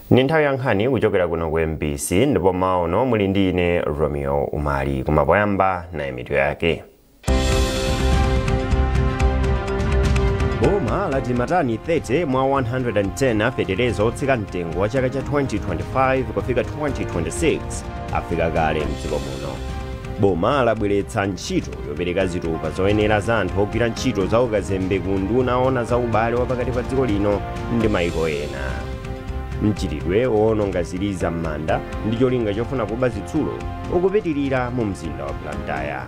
Ni nthawi ya nkhani kuchokera kuno ku MBC ndipo maono muli ndi ine Romeo Umali kumapoyamba na mitu yake. Boma lati matani 30 mwa 110 afeterezo otsika mtengo wa chaka cha 2025 kufika 2026 afika kale mdziko muno. Boma labweretsa ntchito yopereka zitupa zoyenera za anthu ogwira ntchito za ukazembe ku nduna ona za ubale wapakati pa dziko lino ndi maiko ena. Mchitidwe woononga ziliza m'manda ndi cholinga chofuna kuba zitsulo ukupitirira mu mzinda wa Blantyre.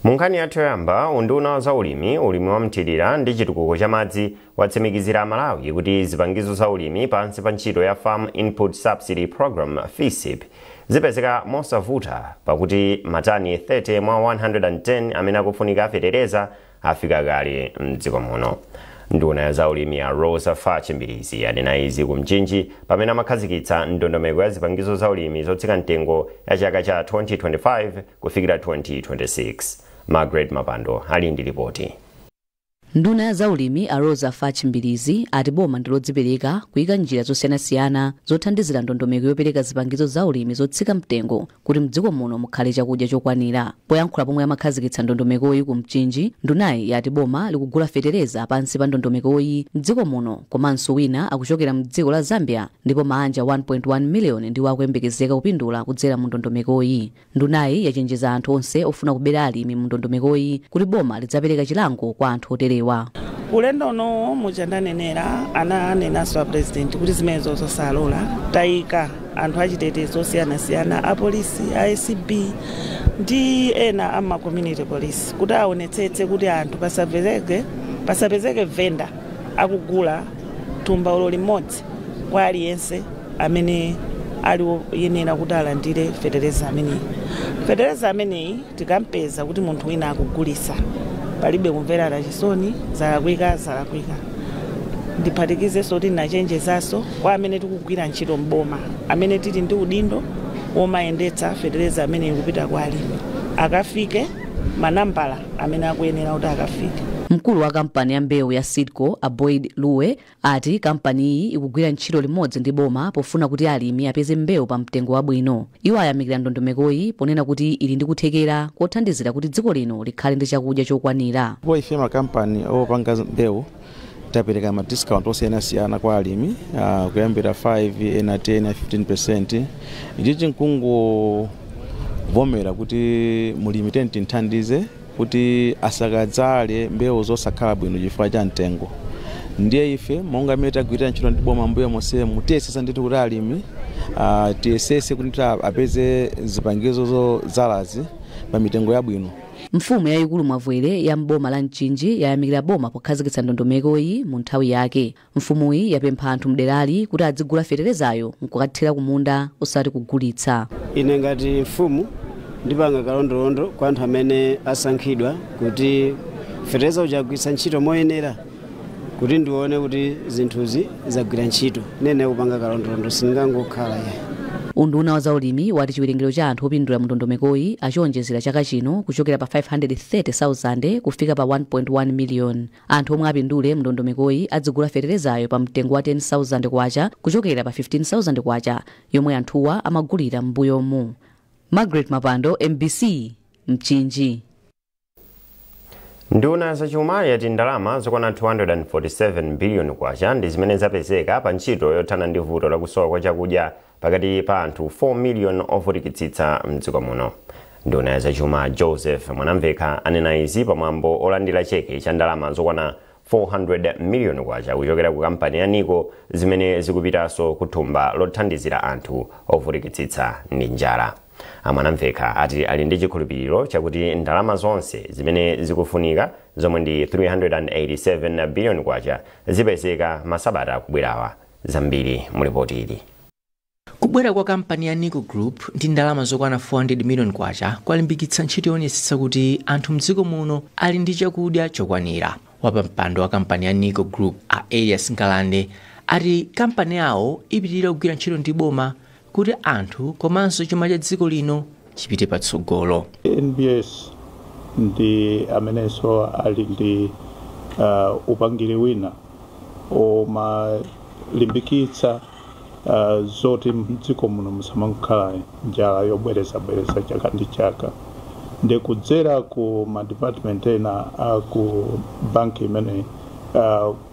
Munkhani yathu yoyamba, unduna za ulimi wa mthirira ndi chitukuko cha madzi watsimikizira Malawi kuti zipangizo za ulimi pansi pa ntchito ya Farm Input Subsidy Program FISIP zipezeka mosavuta pakuti matani 30 mwa 110 amene akufunika afetereza afika kale mdziko muno. Nduna ya za ulimi ya Rosa Fachimbilizi yanena izi ku Mchinji pamene amakhazikitsa ndondomeko ya zipangizo za ulimi zotsika mtengo ya chaka cha 2025 kufikira 2026. Margaret Mapando ali ndi ripoti. Nduna ya za ulimi a Rosa Fachimbilizi ati boma ndilodzipereka kuyika njira zosiyanasiyana zothandizira ndondomeko yopereka zipangizo za ulimi zotsika mtengo kuti mdziko muno mukhale chakudya chokwanira. Poyankhula pomwe amakhazikitsa ndondomekoyi ku Mchinji, ndunayi yati boma likugula fetereza pansi pa ndondomekoyi mdziko muno komanso wina akuchokera mdziko la Zambia ndipo maanja 1.1 miliyoni ndiwo akuyembekezeka kupindula kudzera mu ndondomekoyi. Ndunayi yachenjeza anthu onse ofuna kubera alimi mu ndondomekoyi kuti boma lidzapereka chilango kwa anthu otere. Ulendo no muchandanenera ananenaswa president kuti zimenezo zosalola tayika anthu achitetezo siyana a polisi a ACB ndi ena ama community police kuti aonetsetse kuti anthu pasapezeke venda akugula thumba ulo limodzi kwa aliyense amene aliyenera kuti alandire fetereza ameneyi tikampeza kuti munthu wina akugulisa palibe kumvera chisoni zalakwika. Ndiphatikize soti nachenjezaso kwa amene tikugwira ntchito mboma amene tili ndi udindo womayendetsa fetereza amene ikupita kwa alimi akafike manambala amene akuyenera kuti akafike. Mkulu wa kampani ya mbewu ya Seedco Aboyd Luwe ati kampani iyi ikugwira ntchito limodzi ndi boma pofuna kuti alimi apeze mbewu pa mtengo wabwino. Iwo ayamikira ndondomekoyi ponena kuti ili ndi kuthekera kothandizira kuti dziko lino likhale ndi chakudya chokwanira. Ife makampani opanga mbewu tapereka ma discount osiyanasiyana kwa alimi kuyambira 5 ena 10 15%. Ichi nkunguvomera kuti mulimi tinthandize kuti asakadzale mbewu zosakhala bwino chifukwa cha mtengo. Ndiye ife monga mmene tagwirira ntchito ndi boma mbuyo monsemu tiyesesa ndithu kuti alimi tiyesese kuti apeze zipangizo zalazi pa mitengo yabwino. Mfumu yayikulu Mwavwere ya mboma la Mchinji yayamikira boma pokhazikitsa ndondomekoyi mu nthawi yake. Mfumuyi yapempha anthu mderali kuti adzigula feterezayo nkukathira kumunda osati kugulitsa. Ine ngati mfumu ndipanga kalondolondo kwa anthu amene asankhidwa kuti fetereza uchagwiritsa ntchito moyenera kuti ndione kuti zinthuzi zagwira ntchito. Nene kupanga kalondolondo singangokhala ya. Unduna wa za ulimi wati chiwerengero cha anthu opindula mu ndondomekoyi achionjezera chaka chino kuchokera pa 530,000 kufika pa 1.1 million. Anthu omwe apindule mu ndondomekoyi adzigula feterezayo pa mtengo wa 10,000 kwacha kuchokera pa 15,000 kwacha yomwe anthuwa amagulira m'mbuyomu. Margaret Mapando, MBC, Mchinji. Nduna zachuma yati ndalama zokwana 247 billion kwacha ndi zimene zapezeka pa ntchito yothana ndi vuto la kusowa kwa chakudya pakati pa anthu 4 million ovutikitsitsa mdziko muno. Nduna ya zachuma Joseph Mwanamveka anena izi pamwambo olandira cheke cha ndalama zokwana 400 million kwacha kuchokera ku kampani ya Niko zimene zikupitanso kuthumba lothandizira anthu ovutikitsitsa ndi njala. Mwanamveka ati ali ndi chikhulupiriro chakuti ndalama zonse zimene zikufunika zomwe ndi 387 billion kwacha zipezeka masabata kubwerawa. Zambiri mulipoti ili. Kubwera kwa kampani ya Niko Group ndi ndalama zokwana 400 million kwacha kwalimbikitsa ntchito yonetsetsa kuti anthu mdziko muno ali ndi chakudya chokwanira. Wapampando wa kampani ya Niko Group a Elias Ngalande ati kampani yawo ipitirira kugwira ntchito ndi boma kuti anthu komanso chuma cha dziko lino chipite patsogolo. NBS ndi amenenso ali ndi upangiri wina omalimbikitsa zoti mdziko muno musamakhala njala yobwereza chaka ndi chaka. Ndi kudzera ku ma department ena ku banki imene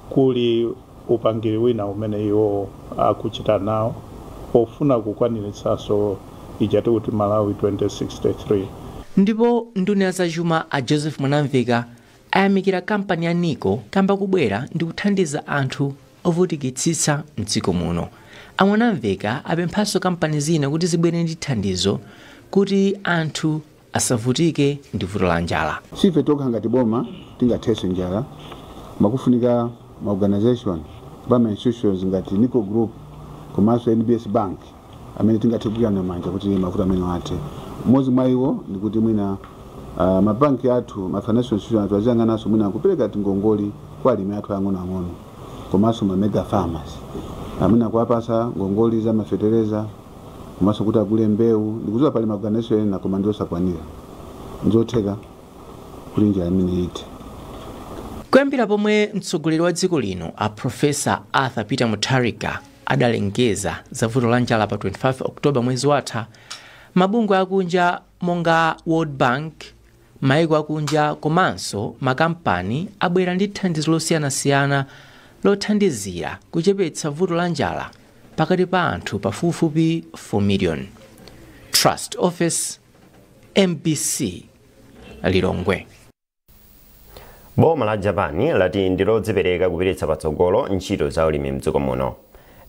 kuli upangiri wina umene iwo akuchita nawo pofuna kukwaniritsanso ijati kuti Malawi 2063. Ndipo nduna zachuma a Joseph Mwanamveka ayamikira kampani ya NICO kamba kubwera ndi kuthandiza anthu ovutikitsitsa mdziko muno. Amwanamveka apemphanso kampani zina kuti zibwere ndi thandizo kuti anthu asavutike ndi vuto la njala. Sife tokha ngati boma tingathese njala makufunika ma organization bama institutions ngati NICO Group komanso NBS Bank amene tingathekugwirana manja kuti mavuto amene athe. Mmodzi mwa iwo ndi kuti mwina mabanki athu ma financial institutions athu aziyang'ananso mwina kupereka ngongole kwa alimi athu ang'onoang'ono komanso ma mega farmers amene kuwapasa ngongole za mafetereza komanso kuti agule mbewu ndikudziwa pali ma organization ena koma ndi osakwanira nzotheka kuti njala imene ite. Kuyambira pomwe mtsogoleri wa dziko lino a Profesa Arthur Peter Mutharika adalengeza za vuto la njala pa 25 Oktoba mwezi watha, mabungwe akunja monga World Bank, maiko akunja komanso makampani abwera ndi thandizo losiyanasiyana lothandizira kuchepetsa vuto la njala pakati pa anthu pafupifupi 4 million. Trust Office, MBC, Lilongwe. Boma la Japani lati ndilodzipereka kupiritsa patsogolo ntchito za ulimi mdziko muno.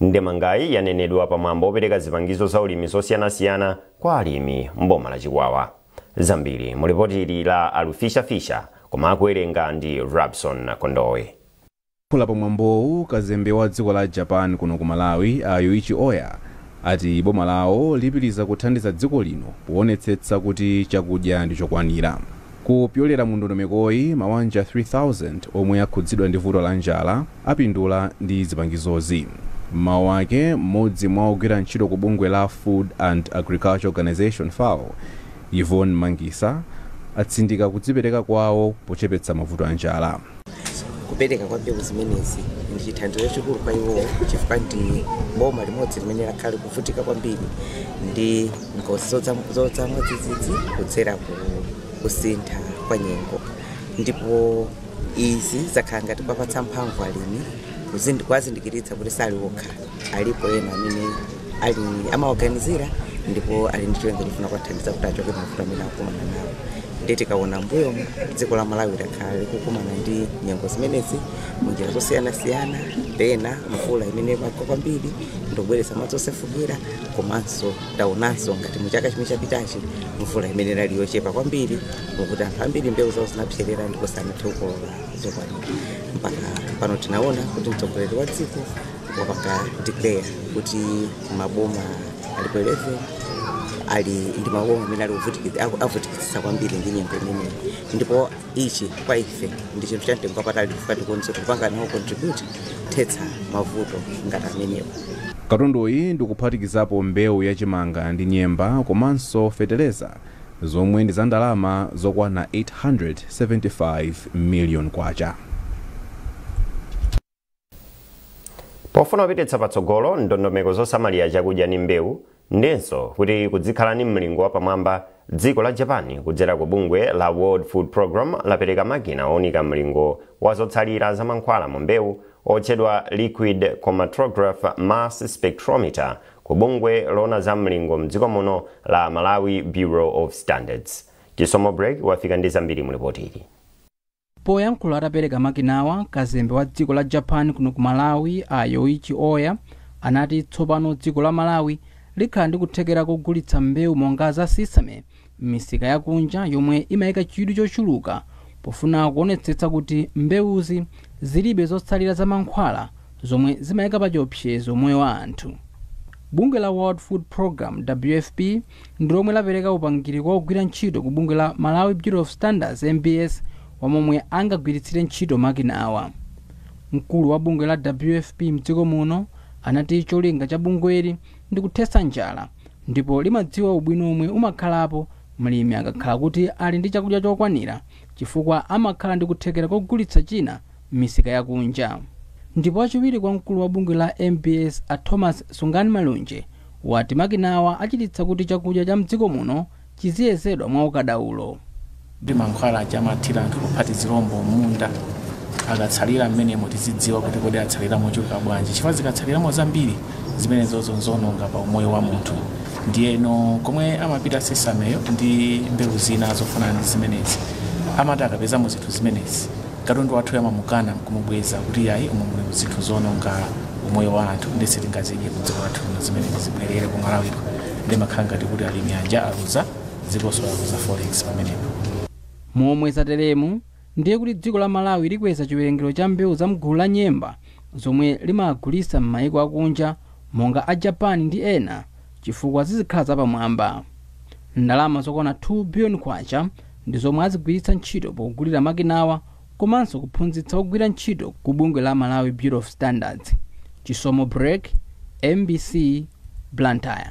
Ndemangayi yanenedwa pamwambo opereka zipangizo za ulimi zosiyanasiyana kwa alimi mboma la Chikwawa. Zambiri mulipoti la Alufisha Fisha koma akuwerenga ndi Rabson Kondowe. Kula pamwambowu kazembe wa dziko la Japan kuno ku Malawi a Yuichi Oya ati boma lawo lipitiriza kuthandiza dziko lino kuonetsetsa kuti chakudya ndi chokwanira. Kupyolera mu ndondomekoyi mawanja 3000 omwe akhudzidwa ndi vuto la njala apindula ndi zipangizozi. Mawu ake mmodzi mwa ogwira ntchito ku bungwe la Food and Agriculture Organization FAO, Yvonne Mangisa, atsindika kudzipereka kwawo pochepetsa mavuto a njala. Kupereka kwa mbewu zimenezi ndi chithandizo chikulu kwa iwo chifukwa ndi boma limodzi limene lakhale kuvutika kwambiri ndi ngozi zodzamwa dzidzidzi kudzera kusintha kwa nyengo. Ndipo izi zakhala ngati kwapatsa mphamvu alimi kuzindikiritsa kuti sali okha, alipo ena amene amaorganizira ndipo ali ndi cholinga chofuna kuthandiza kuti achoke mavuto amene akumana nawo. Ndeti kaona mbuyo dziko la Malawi lakhala likukumana ndi nyengo zimenezi munjira zosiyanasiyana, pena mvula imene imagwa kwambiri ndobweretsa madzi osefukira, komanso taonanso ngati mu chaka chimwe chapitachi mvula imene inali yochepa kwambiri kuti anthu ambiri mbewu zawo zinapserera ndipo sanathe kukolola zokwanira. Mpaka pano tinaona kuti mtsogoleri wa dziko wapanga declare kuti maboma alipo 11 ali ndi maboma amene ali avutikitsa kwambiri ndi nyengo imeneyi. Ndipo ichi kwa ife ndi chinthu chamtengo wapatali chifukwa tikuonetsa kuti kupanga nawo contribute kuthetsa mavuto ngati amenewo. Katunduyi ndikuphatikizapo mbewu yachimanga ndi nyemba komanso feteleza zomwe ndi za ndalama zokwana 875 million kwacha. Pofuna kupititsa patsogolo ndondomeko zosamalira chakudya ndi mbewu ndenso kuti kudzikhala ni mlingo wapamwamba, dziko la Japan kudzera ku bungwe la World Food Program lapereka makina onika mlingo wa zotsalira za mankhwala mu mbewu otchedwa Liquid Chromatograph Mass Spectrometer ku bungwe lona za mlingo mdziko muno la Malawi Bureau of Standards. Chisomo Break wafika ndi zambiri mu ripoti ili. Poyankhula atapereka makinawa, kazembe wa dziko la Japan kuno ku Malawi a Yuichi Oya anati tsopano dziko la Malawi likhala ndi kuthekera kugulitsa mbewu monga za sesame m'misika yakunja yomwe imayika chidwi chochuluka pofuna kuonetsetsa kuti mbewuzi zilibe zotsalira za mankhwala zomwe zimayika pa chiopsezo moyo wa anthu. Bungwe la World Food Program WFP ndi lomwe lapereka upangiri kwa kugwira ntchito ku bungwe la Malawi Bureau of Standards MBS wamomwe angagwiritsire ntchito makinawa. Mkulu wa bungwe la WFP mdziko muno anati cholinga cha bungweli ndi kuthetsa njala ndipo limadziwa ubwino omwe umakhalapo mlimi akakhala kuti ali ndi chakudya chokwanira chifukwa amakhala ndi kuthekera kogulitsa china m'misika yakunja. Ndipo wachiwiri kwa mkulu wa bungwe la MBS a Thomas Sungani Malunje wati makinawa achititsa kuti chakudya cha mdziko muno chiziyezedwa mwa ukadaulo. Ndi mankhwala achamathira anthu kuphati zirombo munda akatsalira mmenemo tizidziwa kuti kodi atsalira mochuluka bwanji chifukwa zikatsaliramo zambiri zimene zononga pa umoyo wa munthu. Ndiyeno komwe amapita sesameyo ndi mbewu zina zofanana ndi zimenezi amati akapezamo zinthu zimenezi katundu wathu yamamukana kumubweza kuti yayi umo muli zinthu zononga umoyo wa anthu ndi sitingazidye kudziko lathu zimenezi zibwerere ku Malawi ndi makhala ngati kuti alimi anja aluza dzikonso aluza forex pamenepo. Momwe zateremu ndiye kuti dziko la Malawi likweza chiwerengero cha mbewu za mgulu la nyemba zomwe limagulitsa m'mayiko akunja monga a Japan ndi ena chifukwa zizikhala zapamwamba. Ndalama zokwana 2 billion kwacha ndi zomwe azigwiritsa ntchito pogulira makinawa komanso kuphunzitsa ogwira ntchito ku bungwe la Malawi Bureau of Standards. Chisomo Break, MBC, Blantyre.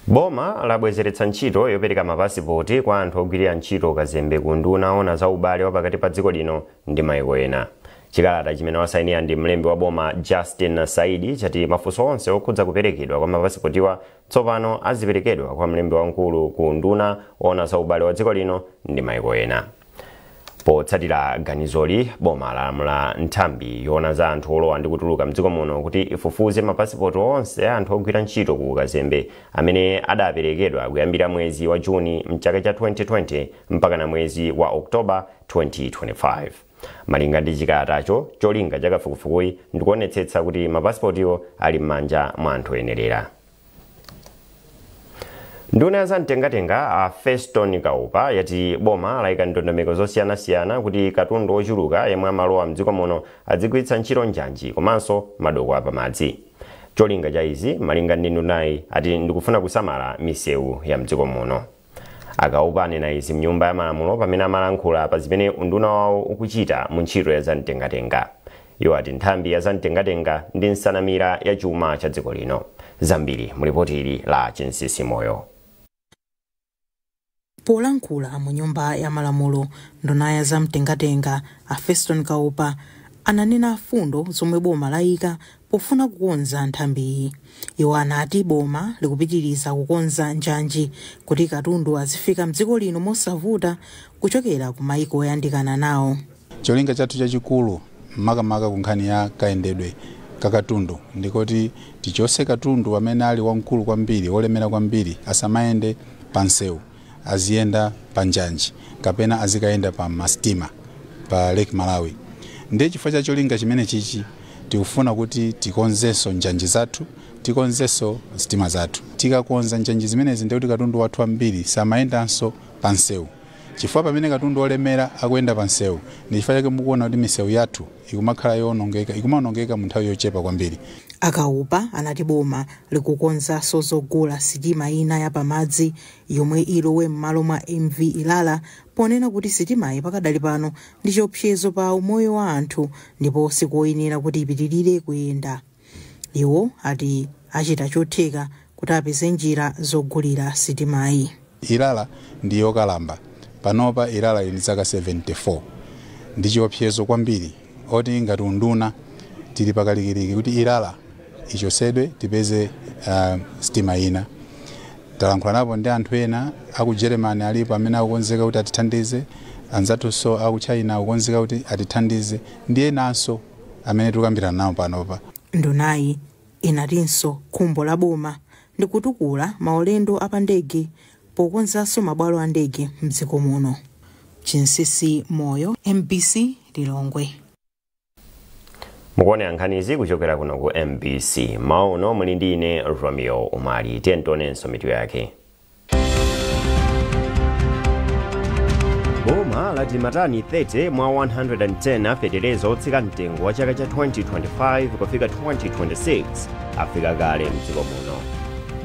Boma labwezeretsa ntchito yopereka mapasipoti kwa anthu ogwirira ntchito kazembe ku nduna ona za ubale wapakati pa dziko lino ndi mayiko ena. Chikalata chimene wasainira ndi mlembi wa boma Justin Saidi chati mafunso onse okhudza kuperekedwa kwa mapasipotiwa tsopano aziperekedwa kwa mlembi wamkulu ku nduna ona za ubale wa dziko lino ndi mayiko ena. Potsatira ganizoli, boma lalamula nthambi yoona za anthu olowa ndi kutuluka mdziko muno kuti ifufuze mapasipoti onse anthu ogwira ntchito ku kazembe amene adaperekedwa kuyambira mwezi wa Juni mchaka cha 2020 mpaka na mwezi wa Oktoba 2025. Malinga ndi chikalatacho, cholinga cha kafukufukuyi ndikuonetsetsa kuti mapasipotiwo ali m'manja mwa anthu oyenerera. Nduna ya zamtengatenga a Feston Kaupa yati boma layika ndondomeko zosiyanasiyana kuti katundu ochuluka yemwe amalowa mdziko muno adzigwiritsa ntchito njanji komanso madoko apamadzi. Cholinga cha izi malinga ndi ndunayi ati ndikufuna kusamala misewu ya mdziko muno. Akaupa anena izi mnyumba ya malamulo pamene amalankhula pa zimene unduna wawo ukuchita mu ntchito ya zamtengatenga. Iwo ati nthambi ya zamtengatenga ndi nsanamira ya chuma cha dziko lino. Zambiri mulipoti ili la Chinsisi Moyo. Polankhula mu nyumba ya malamulo, nduna ya zamtengatenga a Feston Kaupa ananena fundo zomwe boma layika pofuna kukonza nthambiyi. Iwo anati boma likupitiriza kukonza njanji kuti katundu azifika mdziko lino mosavuta kuchokera ku mayiko oyandikana nawo. Cholinga chathu chachikulu makamaka ku nkhani ya kayendedwe kakatundu ndikoti tichose katundu amene ali wamkulu kwambiri olemera kwambiri asamayende pansewu, aziyenda pa njanji kapena azikayenda pa mastima pa Lake Malawi. Ndiye chifukwa cha cholinga chimene chichi tikufuna kuti tikonzenso njanji zathu, tikonzenso stima zathu. Tikakonza njanji zimenezi ndiye kuti katundu wathu ambiri samayendanso pansewu. Chifukwa pamene katundu olemera akuyenda pansewu ndi chifukwa chake mukuona kuti misewu yathu ikumakhala yonongeka, ikumanongeka mu nthawi yochepa kwambiri. Akaupa anati boma likukonza sozogula sitima ina ya pamadzi yomwe ilowe m'malo mwa MV Ilala, ponena kuti sitimayi pakadali pano ndi chiopsezo pa umoyo wa anthu ndipo sikoyenera kuti ipitirire kuyenda. Iwo ati achita chotheka kuti apeze njira zogulira sitimayi. Ilala ndi yokalamba. Panopa Ilala ili zaka 74. Ndi chiopsezo kwambiri oti ngati unduna tili pakalikiliki kuti Ilala ichosedwe tipeze stima ina. Talankhula napo ndi anthu ena aku Germany alipo amene akukonzeka kuti atithandize, anzathu aku China akukonzeka kuti atithandize, ndiye nanso amene tikukambirana nawo panopa. Ndunayi inatinso khumbo la boma ndi kutukula maulendo apandege pokonzanso mabwalo a ndege mdziko muno. Chinsisi Moyo, MBC Lilongwe. Mukuona nkhanizi kuchokera kuno ku MBC. Mauno muli ndi ine Romeo Umali. Tentonenso mitu yake. Boma lati matani 30 mwa 110 afetereza otsika mtengo wa chaka cha 2025 kufika 2026 afika kale mdziko muno.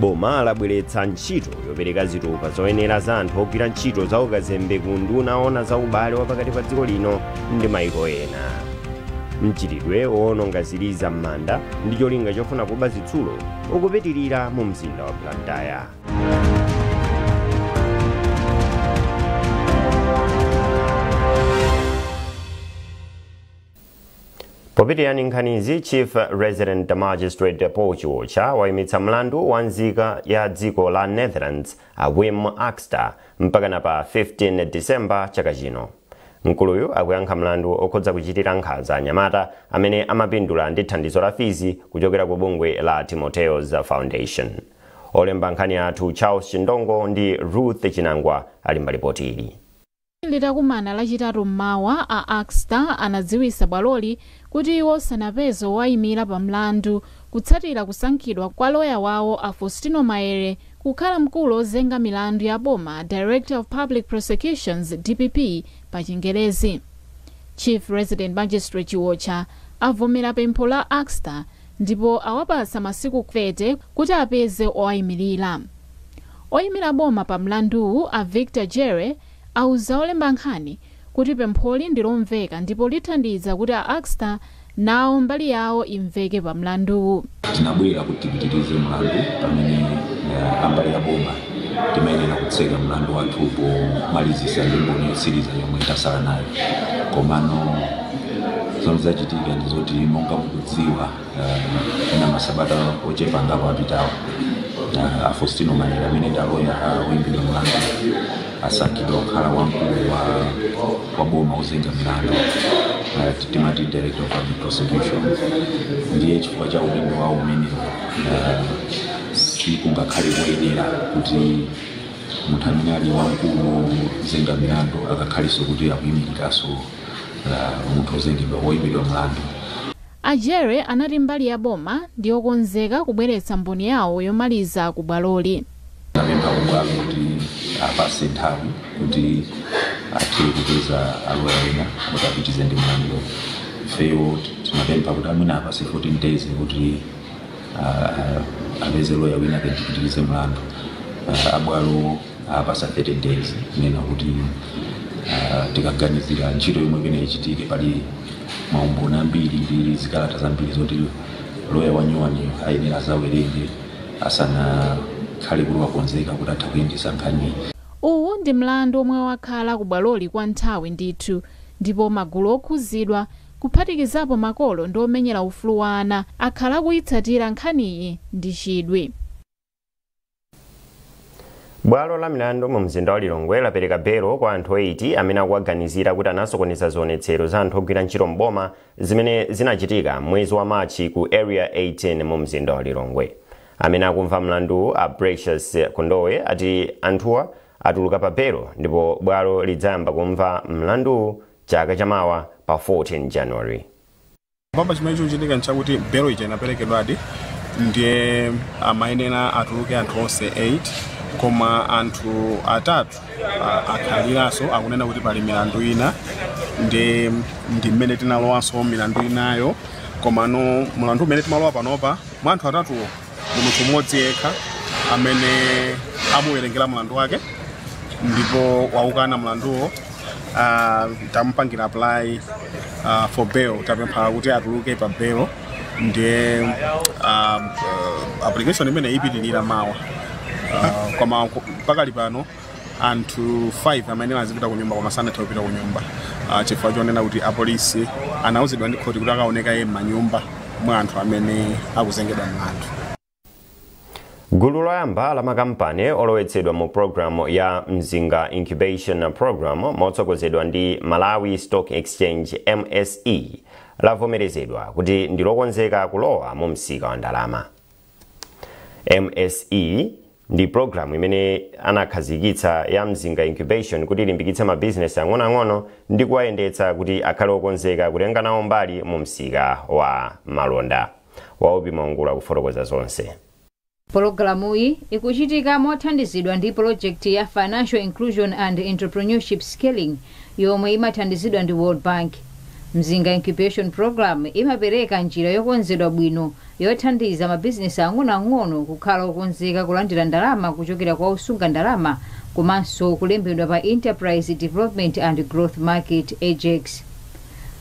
Boma labweretsa ntchito yopereka zitupa zoyenera za anthu ogwira ntchito za ukazembe ku nduna ona za ubale wapakati pa dziko lino ndi mayiko ena. Mchitidwe woononga ziliza m'manda ndi cholinga chofuna kuba zitsulo ukupitirira mu mzinda wa Blantyre. Popitirani nkhanizi, Chief Resident Magistrate Paul Chiwocha wayimitsa mlandu wa nzika ya dziko la Netherlands Wim Axter mpaka pa 15 December chaka chino. Mkuluyu akuyankha mlandu okhudza kuchitira nkhanza anyamata amene amapindula ndi thandizo la fizi kuchokera ku bungwe la Timotheus Foundation. Olemba nkhani athu Charles Chindongo ndi Ruth Chinangwa ali mbalipoti ili. Litakumana lachitatu mmawa a Axter anadziwisa bwaloli kuti iwo sanapeze wayimira pa mlandu kutsatira kusankhidwa kwa loya wawo a Faustino Maere kukhala mkulu ozenga milandu ya boma, Director of Public Prosecutions DPP pa Chingerezi. Chief Resident Magistrate Chiwocha avomera pempho la Axter ndipo awapasa masiku 30 kuti apeze owayimirira. Oyimira boma pa mlandu a Victor Jere auza olemba nkhani kuti pempholi ndilomveka ndipo lithandiza kuti a Axter nawo mbali yawo imveke pa mlandu. Tinabwera kuti tipitirize mlandu pamene ambali ya boma timayenera kutseka mlandu wathu pomalizisa mboni yotsiriza yomwe tasala nayo. Komano zomwe zachitika ndizoti monga mukudziwa ena masabata ochepa ngapo apitawo a Faustino Maere amene ndaloya oyimbidwa mlandu asankhidwa kukhala wamkulu wa boma ozenga milandu timati Director of Public Prosecutions. Ndiye chifukwa cha udindo wawo umenewo sikungakhale kuyenera kuti munthu amene ali wamkulu ozenga milandu akakhaliso kuti akuyimiriranso munthu ozengedwa woyimbidwa mlandu. Ajere anati mbali ya boma ndi okonzeka kubweretsa mboni yawo yomaliza ku bwaloli. Napempha kubwalo kuti apase nthawi kuti athe kupeza aloya ena kuti apitize ndi mlandu. Ifeyo tinapempha kuti amwina apase 14 days kuti apeze loya wina kuti apitirize mlandu. Abwalo apasa 30 days kunena kuti tikaganizira ntchito yomwe imene ichitike pali maumboni ambiri ndi zikalata zambiri zoti loya wanyuwani ayenera zawerenge asanakhale kuti wakonzeka kuti atha kuyendesa nkhani. Uwu ndi mlandu omwe wakhala ku bwaloli kwa nthawi ndithu ndipo magulu okhuzidwa kuphatikizapo makolo ndi omenyera ufulu wa ana akhala kuyitsatira nkhaniyi ndi chidwi. Bwalo la milandu mu mzinda wa Lilongwe lapereka belo kwa anthu 80 amene akuwaganizira kuti anasokoneza zionetsero za anthu ogwira ntchito mboma zimene zinachitika mwezi wa Machi ku Area 18 mu mzinda wa Lilongwe. Amene akumva mlandu a Precious Kondowe ati anthuwa atuluka pa belo ndipo bwalo lidzayamba kumva mlandu chaka chamawa pa 14 January. Papa chimene chikuchitika nchakuti belo ija inaperekedwadi ndiye amayenera atuluke anthu onse 8 koma anthu atatu akhaliranso akunena kuti pali milandu ina ndi mmene tinalowanso milandu inayo komano mulandu umene timalowa panopa mwa anthu atatuwo munthu mmodzi yekha amene amuwerengera mulandu wake ndipo waukana mulanduwo tamupangira apply for bail tapempha kuti atuluke pa bail ndiye application imene ipitirira mawa. Koma pakali pano anthu 5 amene azipita ku nyumba koma sanatha kupita ku nyumba chifukwa chonena kuti apolisi anauzidwa ndi khoti kuti akaoneka yeye m'manyumba mwa anthu amene akuzengedwa mlandu. Gulu loyamba la makampani olowetsedwa mu programu ya Mzinga Incubation Program motsogozedwa ndi Malawi Stock Exchange MSE lavomerezedwa kuti ndilokonzeka kulowa mu msika wa ndalama. MSE ndi programu imene anakhazikitsa ya Mzinga Incubation kuti ilimbikitse mabizinesi ang'onoang'ono ndi kuwayendetsa kuti akhale okonzeka kutenga nawo mbali mu msika wa malonda. Waopi Maungula kufotokoza zonse. Pologalamuyi ikuchitika mothandizidwa ndi project ya Financial Inclusion and Entrepreneurship Scaling yomwe imathandizidwa ndi World Bank. Mzinga Incubation Program imapereka njira yokonzedwa bwino yothandiza mabizinesi ang'onoang'ono kukhala okonzeka kulandira ndalama kuchokera kwa osunga ndalama komanso kulembedwa pa Enterprise Development and Growth Market AJEX.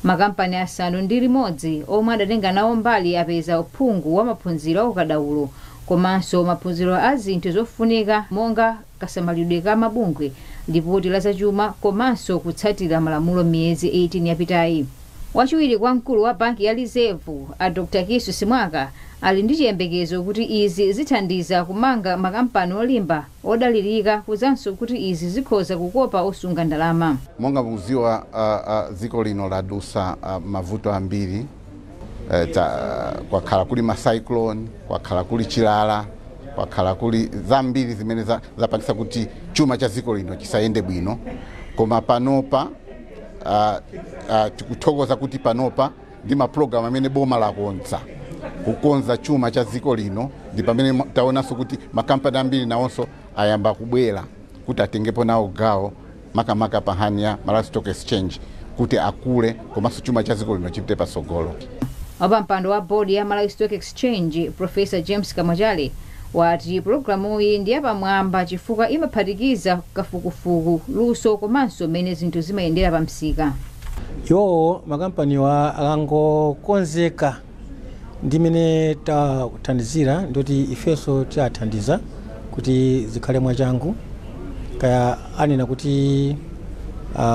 Makampani asanu ndi limodzi omwe adatenga nawo mbali apeza uphungu wa maphunziro aukadaulo komanso maphunziro a zinthu zofunika monga kasamalidwe ka mabungwe, lipoti la zachuma komanso kutsatira malamulo miyezi 18 yapitayi. wachiwiri kwa mkulu wa banki ya Reserve a Dr. Kisu Simwaka ali ndi chiyembekezo kuti izi zithandiza kumanga makampani olimba odalirika kuzanso kuti izi zikhoza kukopa osunga ndalama. Monga mukuziwa dziko lino ladusa mavuto ambiri kwakhala kuli macyclone, kwakhala kuli chilala, kwakhala kuli zambiri zimene zapangisa kuti chuma cha dziko lino chisayende bwino. Koma panopa tikuthokoza kuti panopa ndi maprogram amene boma lakonza kukonza chuma cha dziko lino, ndi pamene taonanso kuti makampani ambiri nawonso ayamba kubwera kuti atengepo nawo gawo makamaka pa nkhani ya Malawi Stock Exchange kuti akule komanso chuma cha dziko lino chipite pasogolo. Wapampando wa bodi ya Malawi Stock Exchange Professor James Kamajale wati programu iyi ndi yapamwamba chifukwa imaphatikiza kafukufuku luso komanso mmene zinthu zimayendera pa msika. Yo makampani wa akangokonzeka ndi mene tathandizira ndoti ifenso tiathandiza kuti zikhale mwachangu kaya anena kuti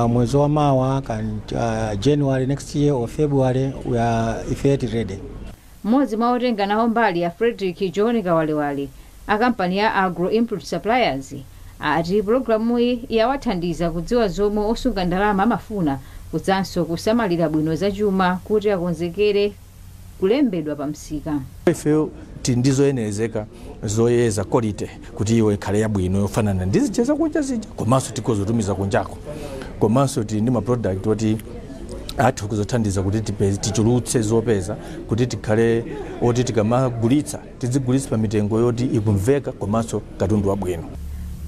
mwezi wa mawa January next year or February we are ready. Mmodzi mwa otenga nawo mbali ya Frederick John Kawalewale akampani ya Agro Input Suppliers ati programu iyi yawathandiza kudziwa zomwe osunga ndalama amafuna kudzanso kusamalira bwino za chuma kuti akonzekere kulembedwa pa msika. Ife tindizoyenezeka zoyeza quality kuti iwe ikhale yabwino yofanana ndi zicheza kunja zija komanso tikozotumiza kunjako komanso ndi ma product oti athu kuzothandiza kuti tichulutse zopeza kuti tikhale oti tikamagulitsa tizigulitsa pa mitengo yoti ikumveka komanso katundu wabwino.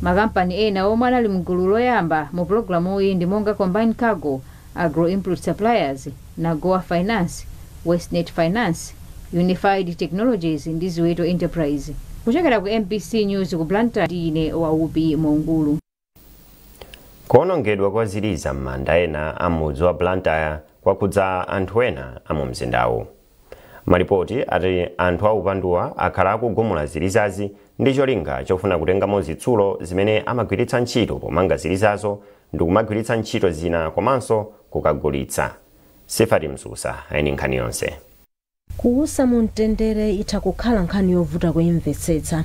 Makampani ena omwe anali mgulu loyamba mu programu iyi ndi monga Combined Cargo, Agro Input Suppliers, Nagoa Finance, Westnet Finance, Unified Technologies ndi Ziweto Enterprise. Kuchokera ku MBC News ku Blantyre ndine Waubi Mongulu. Kuonongedwa kwa ziliza m'manda ena amudzi wa Blantyre kwakudza anthu ena amu mzindawo. Malipoti ati anthu aupanduwa akhala akugumula zilizazi ndi cholinga chofuna kutengamo zitsulo zimene amagwiritsa ntchito pomanga zilizazo ndi kumagwiritsa ntchito zina komanso kukagulitsa. Sefari Msusa ayini nkhani yonse. Kuusa mumtendere itha kukhala nkhani yovuta kuyimvetsetsa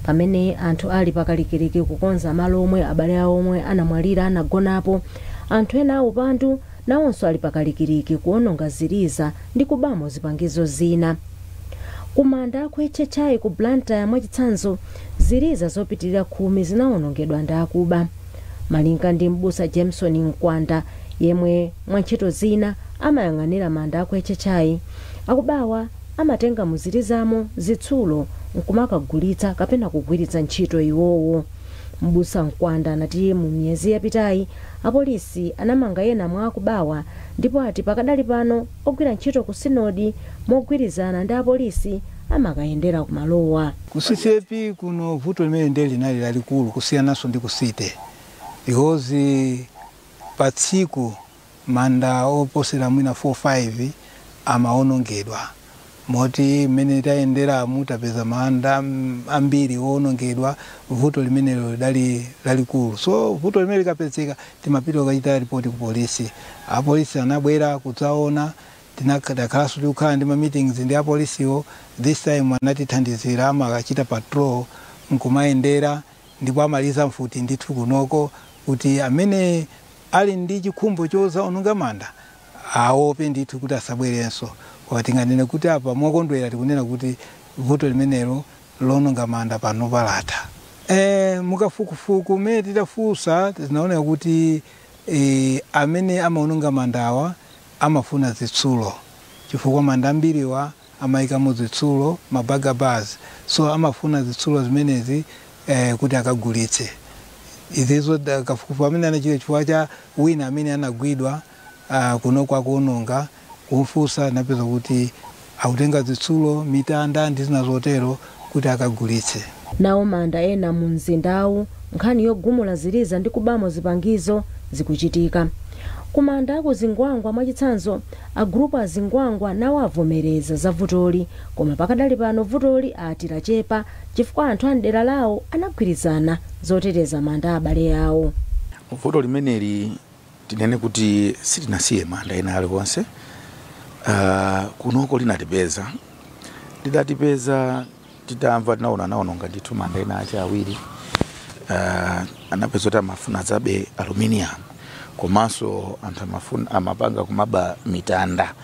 pamene anthu ali pakalikiliki kukonza malo omwe abale awo omwe anamwalira anagonapo. Anthu ena aupandu nawonso ali pakalikiliki kuononga ziliza ndi kubamo zipangizo zina. Kumanda akwechechayi ku Blantyre mwachitsanzo ziliza zopitirira 10 zinaonongedwa ndi akuba. Malinga ndi mbusa Jameson Nkwanda yemwe mwantchito zina amayang'anira manda akwechechayi, akubawa amatenga muzilizamo zitsulo nkumakagulitsa kapena kugwiritsa ntchito iwowo. Mbusa Nkwanda anati mu miyezi yapitayi apolisi anamanga ena mwa akubawa ndipo ati pakadali pano ogwira ntchito ku sinodi mogwirizana ndi apolisi amakayendera kumalowa. Kusisepi kuno vuto limene ndeli nali lalikulu kusiyanaso ndi kusite because patsiku manda oposera mwina 4-5 amaonongedwa moti mmene tayendera mutapeza manda ambiri oonongedwa vuto limenelo lalikulu. So vuto limene likapezeka timapita kukachita ripoti ku polisi. Apolisi anabwera kudzaona tinakhalanso tikukhala ndi ma meetings ndi apolisiwo. This time anatithandizira amakachita patrol nkumayendera ndipo amaliza mfuti ndithu kunoko kuti amene ali ndi chikhumbo chozaononga manda aope ndithu kuti asabwerenso. Kwa tinganene kuti apa mwakondwera tikunena kuti vuto limenelo lononga manda pano palata. Mukafukufuku mmene titafusa tinaona kuti amene amaononga mandawa amafuna zitsulo chifukwa manda ambiriwa amayikamo zitsulo mabagabazi, so amafuna zitsulo zimenezi kuti akagulitse. Izizo kafukufuku amene anachita chifukwa cha wina amene anagwidwa kuno kwa kuononga kumfusa napeza kuti akutenga zitsulo mitanda ndi zina zotero kuti akagulitse. Nawo manda ena mu mzindawu nkhani yogumula ziliza ndi kubamo zipangizo zikuchitika. Kumanda akuzingwangwa mwachitsanzo agrupu azingwangwa nawo avomereza za vutoli, koma pakadali pano vutoli ati lachepa chifukwa anthu amdera lawo anagwirizana zoteteza manda abale yawo. Vuto limeneli tinene kuti sitinasiye manda ena aliwonse kunoko linatipeza titamva tinaona ngati tumanda ena achi awiri anapeza kuti amafuna zabe aluminium komanso anthu amapanga kumaba mitanda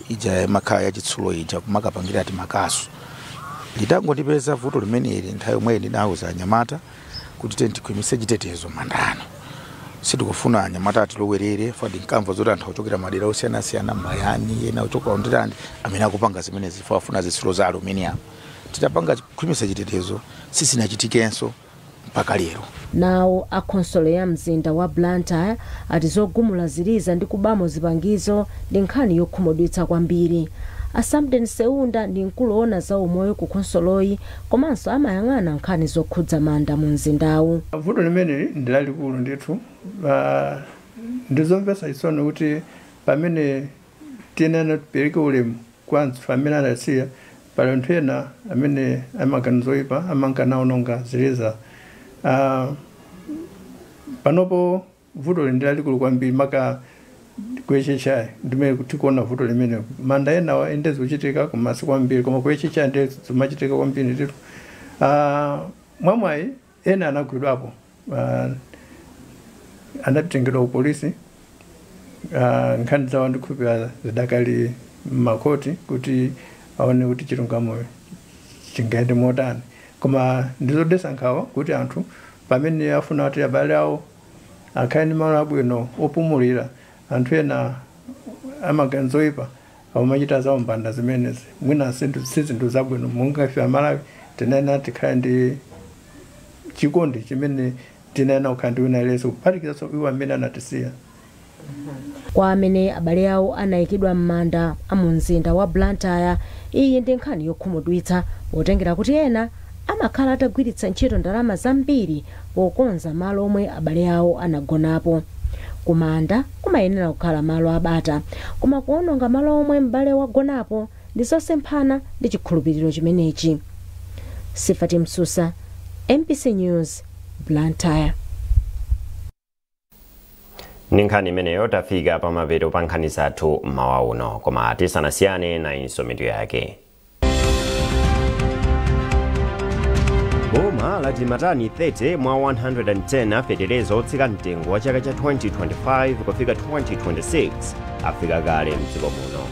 ija makhala yachitsulo ija kumakapangira ati makasu litangotipeza vuto limeneli nthawi yomwe ndinawuza anyamata kuti tikhwimitse chitetezo mandano sitikufuna anyamata atilowerere fadi nkamva zoti anthu ochokera madera osiyanasiyana mayani ena ochokera nditandi amene akupanga zimenezi afuna zitsulo za aluminium titapanga kukhwimitsa chitetezo sizinachitikenso mpaka lero. Nawo akhonsolo ya mzinda wa Blantyre ati zogumula ziliza ndi kubamo zipangizo ndi nkhani yokhumudwitsa kwambiri. Asamden Seunda ndi mkulu ona za umoyo ku khonsoloyi komanso amayang'ana nkhani zokhudza manda mu mzindawu. Vuto limeneli ndi lalikulu ndithu ndizomvetsa chisoni kuti pamene tiyenera tipereke ulemu kwa anthu amene anasiya pali anthu ena amene amaganizo oyipa amankanaononga ziliza. Panopo vuto ndi lalikulu kwambiri maka kwechechayi ndimene tikuona vuto limene manda ena endezi kuchitika kumasiku kwambiri koma kwechechayi ndezi zimachitika kwambiri ndithu. Mwamwayi ena anagwidwapo anatengedwa ku polisi nkhani zawo ndikhupira zidakali makoti kuti aone kuti chilungamo chingende motani koma ndizodetsa nkhawa kuti anthu pamene afuna kuti abale awo akhale ndi malo abwino opumulira anthu ena amaganizo oyipa amachita zawo mbanda zimenezi mwina sizinthu zabwino mungafe Malawi tinena tikhale ndi chikondi chimene tinena kukhala ndi wina aliyense kuphatikizaso iwo amene anatisiya. Kwa amene abale awo anayikidwa m'manda mu mzinda wa Blantyre iyi ndi nkhani yokhumudwitsa potengera kuti ena amakhala atagwiritsa ntchito ndalama zambiri pokonza malo omwe abale awo anagonapo. Kumanda kumayenera kukhala malo abata koma kuononga malo omwe m'bale wagonapo ndi zosemphana ndi chikhulupiriro chimenechi. Sifati Msusa, MPC News, Blantyre. Ndi nkhani imeneyo tafika pamapeto pa nkhani zathu mmawa uno koma tisanasiyane nayinso mitu yake. Boma lati matani 30 mwa 110 afetereza otsika mtengo wa chaka cha 2025 kufika 2026 afika kale mdziko muno.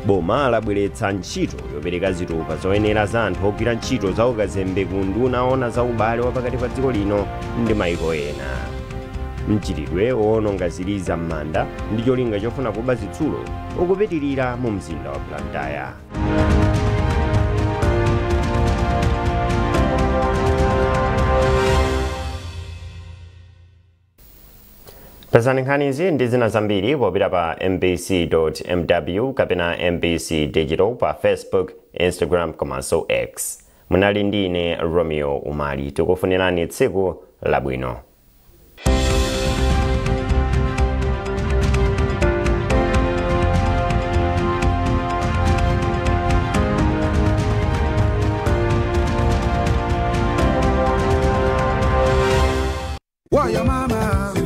Boma labweretsa ntchito yopereka zitupa zoyenera za anthu ogwira ntchito za ukazembe ku nduna ona za ubale wapakati pa dziko lino ndi mayiko ena. Mchitidwe woononga ziliza m'manda ndi cholinga chofuna kuba zitsulo ukupitirira mu mzinda wa Blantyre. Pezani nkhanizi ndi zina zambiri popita pa mbc.mw kapena mbc digital pa Facebook, Instagram komanso X. Munali ndine Romeo Umali tikufunirani tsiku labwino. Why your mama?